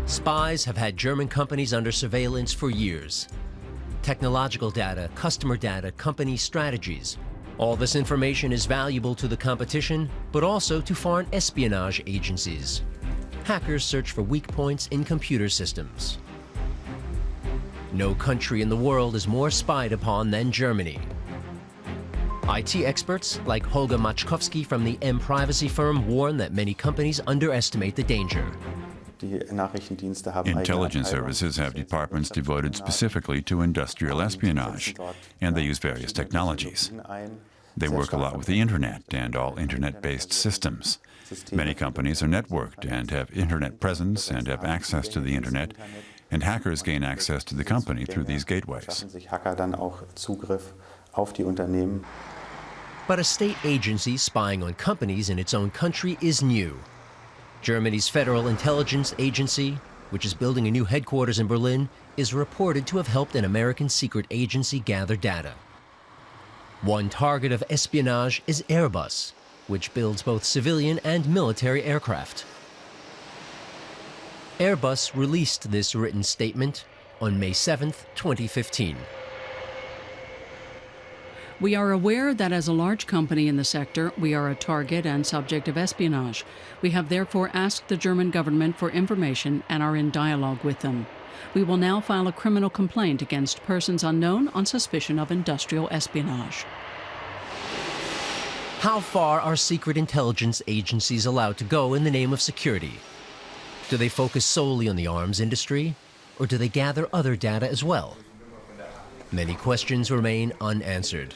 Spies have had German companies under surveillance for years. Technological data, customer data, company strategies. All this information is valuable to the competition, but also to foreign espionage agencies. Hackers search for weak points in computer systems. No country in the world is more spied upon than Germany. IT experts like Holger Machkowski from the M-Privacy firm warn that many companies underestimate the danger. Intelligence services have departments devoted specifically to industrial espionage, and they use various technologies. They work a lot with the Internet and all Internet-based systems. Many companies are networked and have Internet presence and have access to the Internet, and hackers gain access to the company through these gateways. But a state agency spying on companies in its own country is new. Germany's Federal Intelligence Agency, which is building a new headquarters in Berlin, is reported to have helped an American secret agency gather data. One target of espionage is Airbus, which builds both civilian and military aircraft. Airbus released this written statement on May 7, 2015. We are aware that as a large company in the sector, we are a target and subject of espionage. We have therefore asked the German government for information and are in dialogue with them. We will now file a criminal complaint against persons unknown on suspicion of industrial espionage. How far are secret intelligence agencies allowed to go in the name of security? Do they focus solely on the arms industry, or do they gather other data as well? Many questions remain unanswered.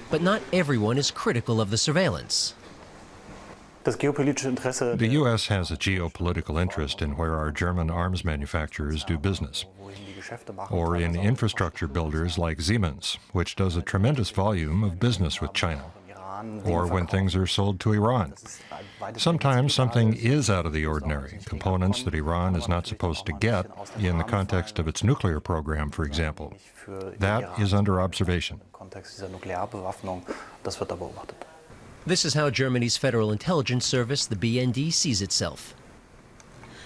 But not everyone is critical of the surveillance. The U.S. has a geopolitical interest in where our German arms manufacturers do business, or in infrastructure builders like Siemens, which does a tremendous volume of business with China, or when things are sold to Iran. Sometimes something is out of the ordinary, components that Iran is not supposed to get in the context of its nuclear program, for example. That is under observation. This is how Germany's Federal Intelligence Service, the BND, sees itself.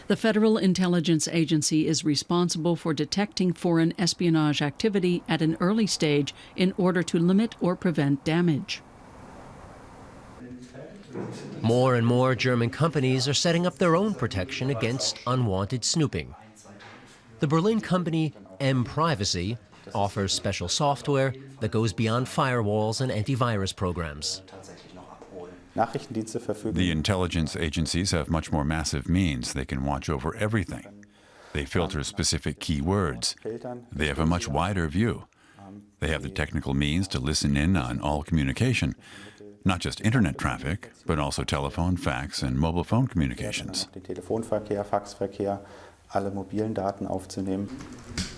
The Federal Intelligence Agency is responsible for detecting foreign espionage activity at an early stage in order to limit or prevent damage. More and more German companies are setting up their own protection against unwanted snooping. The Berlin company M-Privacy offers special software that goes beyond firewalls and antivirus programs. The intelligence agencies have much more massive means. They can watch over everything. They filter specific keywords. They have a much wider view. They have the technical means to listen in on all communication, not just internet traffic, but also telephone, fax, and mobile phone communications.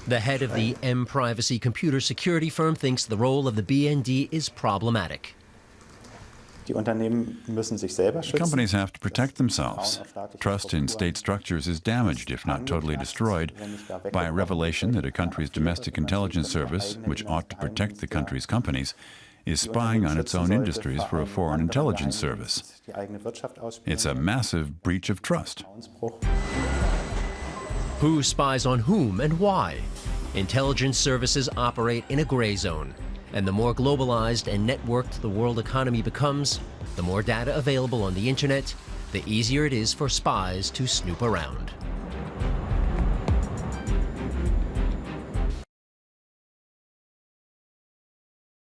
The head of the M-Privacy computer security firm thinks the role of the BND is problematic. Companies have to protect themselves. Trust in state structures is damaged, if not totally destroyed, by a revelation that a country's domestic intelligence service, which ought to protect the country's companies, is spying on its own industries for a foreign intelligence service. It's a massive breach of trust. Who spies on whom and why? Intelligence services operate in a gray zone, and the more globalized and networked the world economy becomes, the more data available on the internet, the easier it is for spies to snoop around.